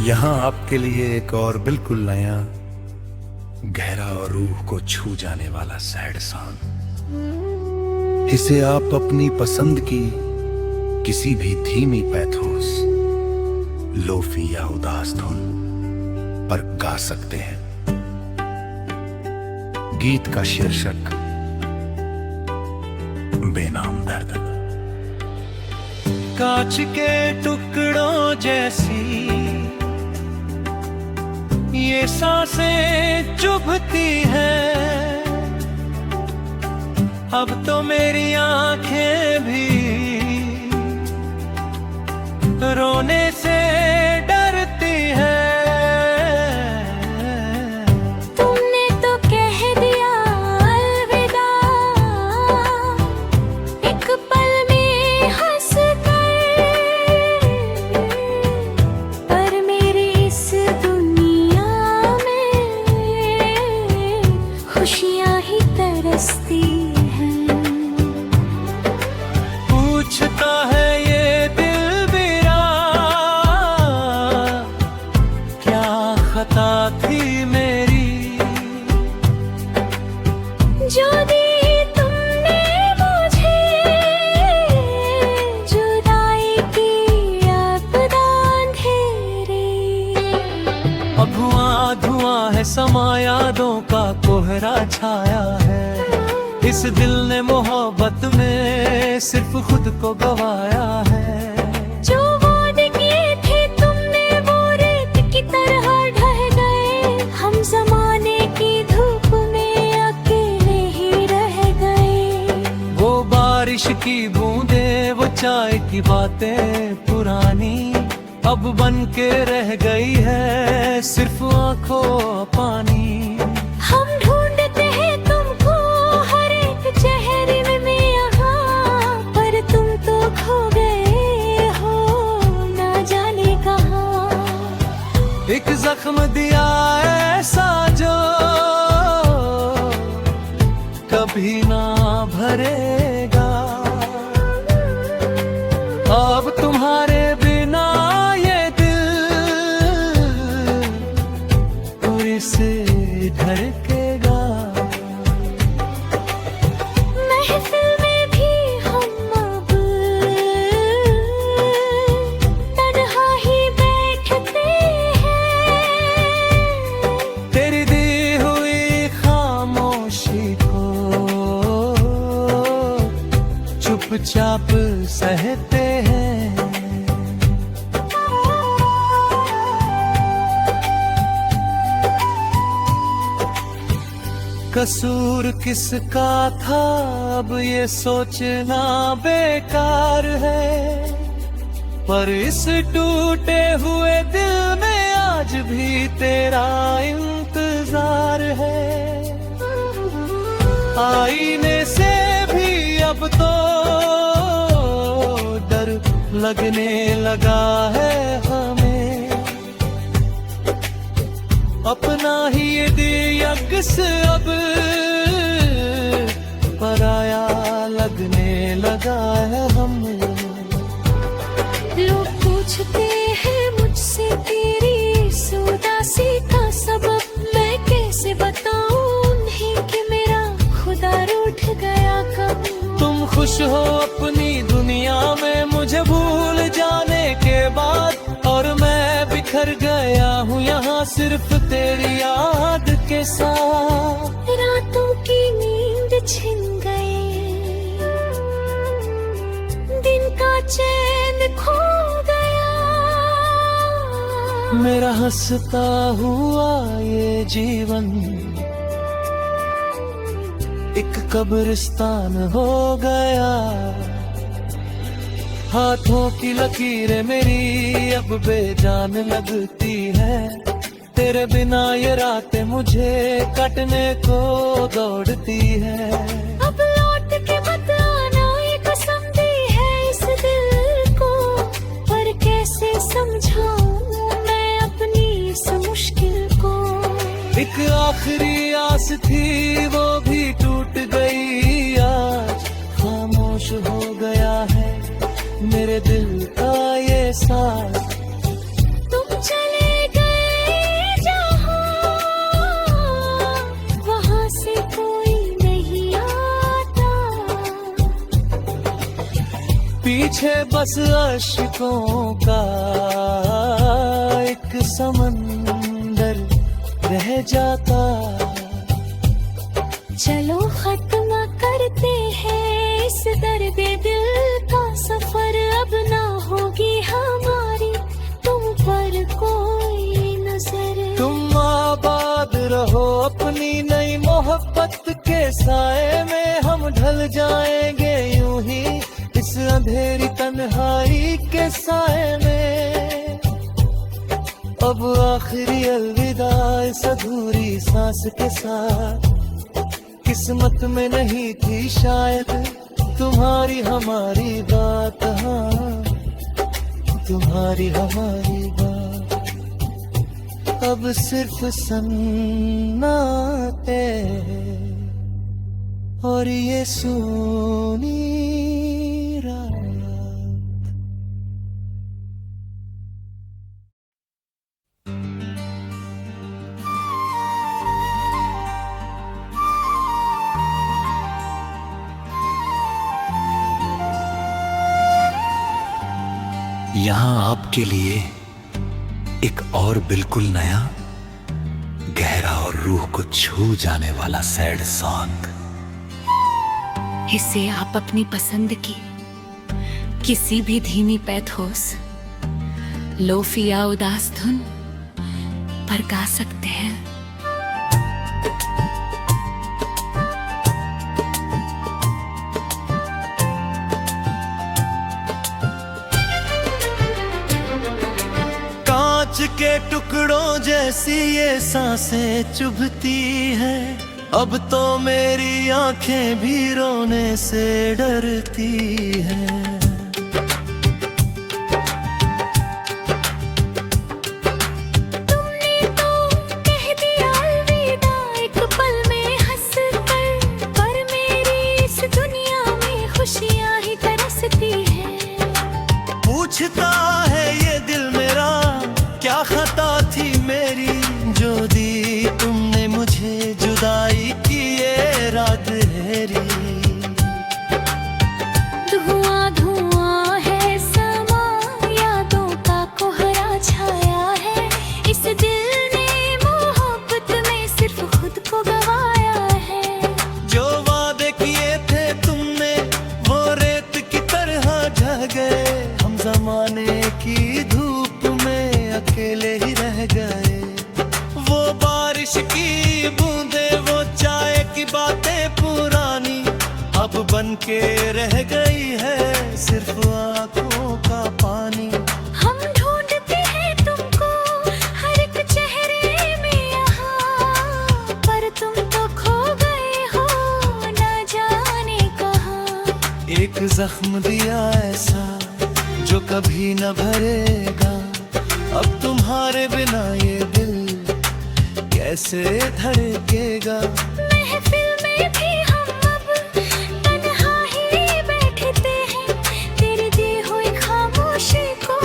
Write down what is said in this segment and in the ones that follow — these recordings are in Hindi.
यहाँ आपके लिए एक और बिल्कुल नया, गहरा और रूह को छू जाने वाला सैड सॉन्ग। इसे आप अपनी पसंद की किसी भी धीमी पैथोस, लोफी या उदास धुन पर गा सकते हैं। गीत का शीर्षक बेनाम दर्द। कांच के टुकड़ों जैसी ये सांसें चुभती हैं, अब तो मेरी आंखें भी रोने से डरती हैं। तुमने तो कह दिया अलविदा, एक पल में हंस कर, पर मेरी इस दुनिया में खुशियां ही तरसती हैं। पूछता है ये दिल मेरा, क्या खता थी मेरी, जो दी तुमने मुझे जुदाई की आपदा अंधेरी। अब धुआं धुआं है समा यादों का कोहरा छाया है। इस दिल ने मोहब्बत में सिर्फ खुद को गवाया है। जो वादे किए थे तुमने वो रेत की तरह ढह गए, हम जमाने की धूप में अकेले ही रह गए। वो बारिश की बूंदे, वो चाय की बातें पुरानी, अब बन के रह गई है सिर्फ आंखों पानी। हम ढूंढते हैं तुमको हर एक चेहरे में यहाँ, पर तुम तो खो गए हो ना जाने कहाँ। एक जख्म दिया ऐसा जो कभी ना भरेगा, अब तुम्हारे बिना ये दिल पूरी से धड़केगा। महफिल में भी हम अब तन्हा ही बैठते हैं, तेरी दी हुई खामोशी को चुपचाप सहते हैं। कसूर किसका था अब ये सोचना बेकार है, पर इस टूटे हुए दिल में आज भी तेरा इंतजार है। आईने से भी अब तो डर लगने लगा है हमें, अपना ही ये दियक्स अब पराया लगने लगा है हमें। लोग पूछते हैं मुझसे तेरी इस उदासी का सबब, मैं कैसे बताऊं उन्हें कि मेरा खुदा रूठ गया कब। तुम खुश हो अपनी दुनिया में मुझे भूल जाने के बाद, और मैं बिखर गया हूँ यहाँ सिर्फ तेरी याद के साथ। रातों की नींद छिन गई, दिन का चैन खो गया, मेरा हंसता हुआ ये जीवन एक कब्रिस्तान हो गया। हाथों की लकीरें मेरी अब बेजान लगती है, तेरे बिना ये रातें मुझे कटने को दौड़ती है। अब लौट के मत आना ये कसम दी है इस दिल को, पर कैसे समझाऊं मैं अपनी इस मुश्किल को। एक आखिरी आस थी वो भी टूट गई, आज खामोश हो गया है मेरे दिल का ये साथ। तुम चले पीछे बस अश्कों का एक समंदर रह जाता। चलो खत्म करते हैं इस दर्द दिल का सफर, अब ना होगी हमारी तुम पर कोई नजर। तुम आबाद रहो अपनी नई मोहब्बत के साए में, हम ढल जाएंगे यूं ही इस अंधेरी तन्हाई के साए में। अब आखिरी अलविदा इस अधूरी सांस के साथ, किस्मत में नहीं थी शायद तुम्हारी हमारी बात। हाँ, तुम्हारी हमारी बात। अब सिर्फ सन्नाटे और ये सूनी रात। यहां आपके लिए एक और बिल्कुल नया, गहरा और रूह को छू जाने वाला सैड सॉन्ग। इसे आप अपनी पसंद की किसी भी धीमी पैथोस, लोफी या उदास धुन पर गा सकते हैं। कांच के टुकड़ों जैसी ये सांसें चुभती है, अब तो मेरी आंखें भी रोने से डरती हैं। तुमने तो कह दिया अलविदा एक पल में हंस कर, पर मेरी इस दुनिया में खुशियां ही तरसती हैं। पूछता है ये दिल मेरा क्या खता थी मेरी, जो दी तुमने मुझे जुदाई की ये रात हेरी। धुआं धुआं है समा, यादों का कोहरा छाया है। इस दिल ने मोहब्बत में सिर्फ खुद को गवाया है। जो वादे किए थे तुमने वो रेत की तरह ढह गए, हम जमाने की धूप में अकेले ही रह गए। वो बारिश की बूंदे, वो चाय की बातें पुरानी, अब बन के रह गई है सिर्फ आंखों का पानी। हम ढूंढते हैं तुमको हर एक चेहरे में यहाँ, पर तुम तो खो गए हो ना जाने कहाँ। एक जख्म दिया ऐसा जो कभी न भरेगा, अब तुम्हारे बिना ये दिल कैसे धड़केगा। महफिल में भी हम अब तन्हा ही बैठते हैं, तेरी दी हुई खामोशी को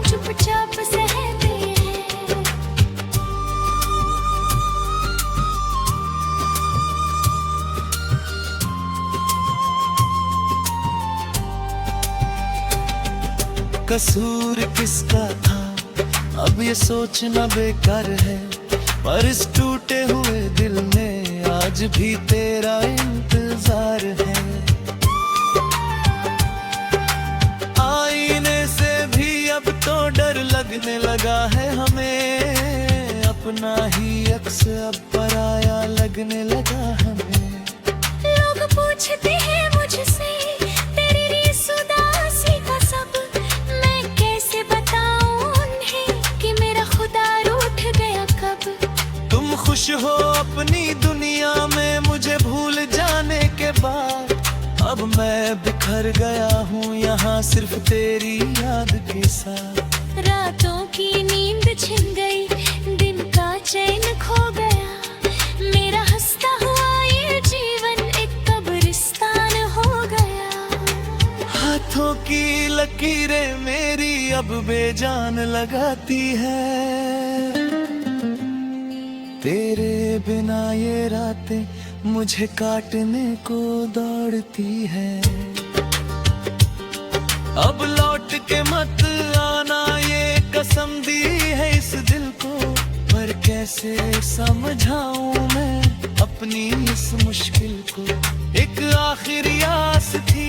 चुपचाप सहते हैं। कसूर किसका था अब ये सोचना बेकार है, पर इस टूटे हुए दिल में आज भी तेरा इंतजार है। आईने से भी अब तो डर लगने लगा है हमें, अपना ही अक्स अब पराया लगने लगा हमें। लोग पूछते हैं मुझसे तेरी रीस उदासी का सब, मैं कैसे बताऊं उन्हें कि मेरा खुदा रूठ गया कब। तुम खुश हो अपनी दुनिया में मुझे भूल जाने के बाद, अब मैं बिखर गया हूँ यहाँ सिर्फ तेरी याद के साथ। रातों की नींद छिन गई, दिन का चैन खो गया, मेरा हंसता हुआ ये जीवन एक कब्रिस्तान हो गया। हाथों की लकीरें मेरी अब बेजान लगाती है, तेरे बिना ये रातें मुझे काटने को दौड़ती है। अब लौट के मत आना, ये कसम दी है इस दिल को। पर कैसे समझाऊं मैं अपनी इस मुश्किल को। एक आखिरी आस थी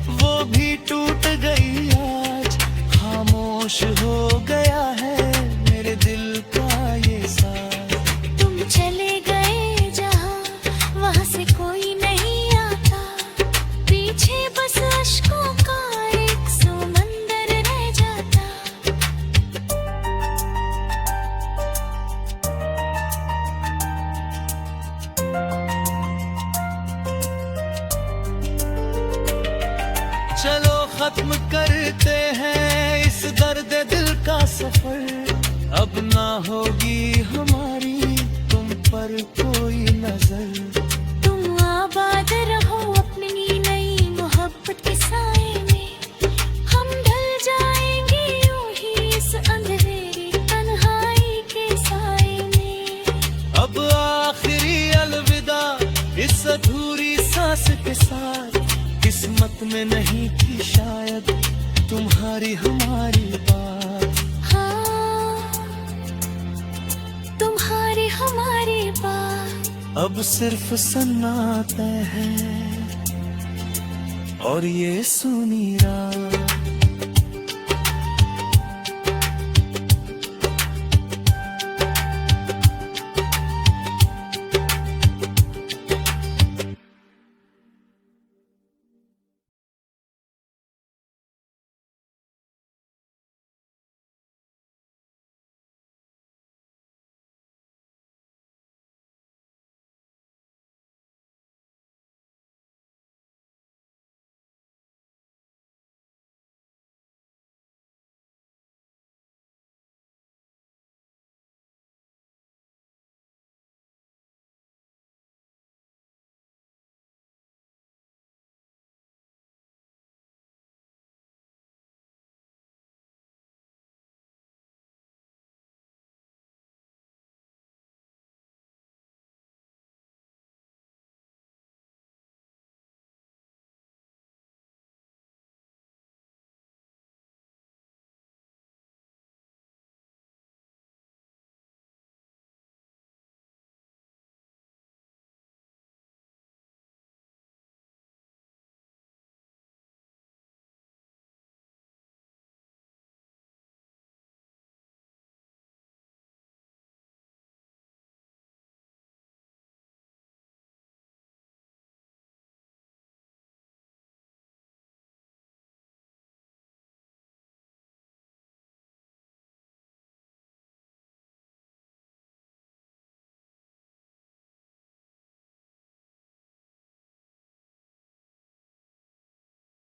वो भी टूट गई आज। खामोश हो गया है मेरे दिल का ये साथ। तुम चले गए जहाँ, वहाँ से कोई नहीं आता। पीछे बस अश्कों का एक समंदर रह जाता। चलो खत्म करते हैं इस दर्द दिल का सफर। अब ना होगी हमारी तुम पर कोई नजर। तुम आबाद रहो अपनी नई मोहब्बत के साए में। हम ढल जाएंगे यूं ही इस अंधेरी तन्हाई के साए में। अब आखिरी अलविदा इस अधूरी सांस के साथ। किस्मत में नहीं थी शायद तुम्हारी हमारी बात। हाँ, तुम्हारी हमारी बात। अब सिर्फ सन्नाटे हैं और ये सुनी रात।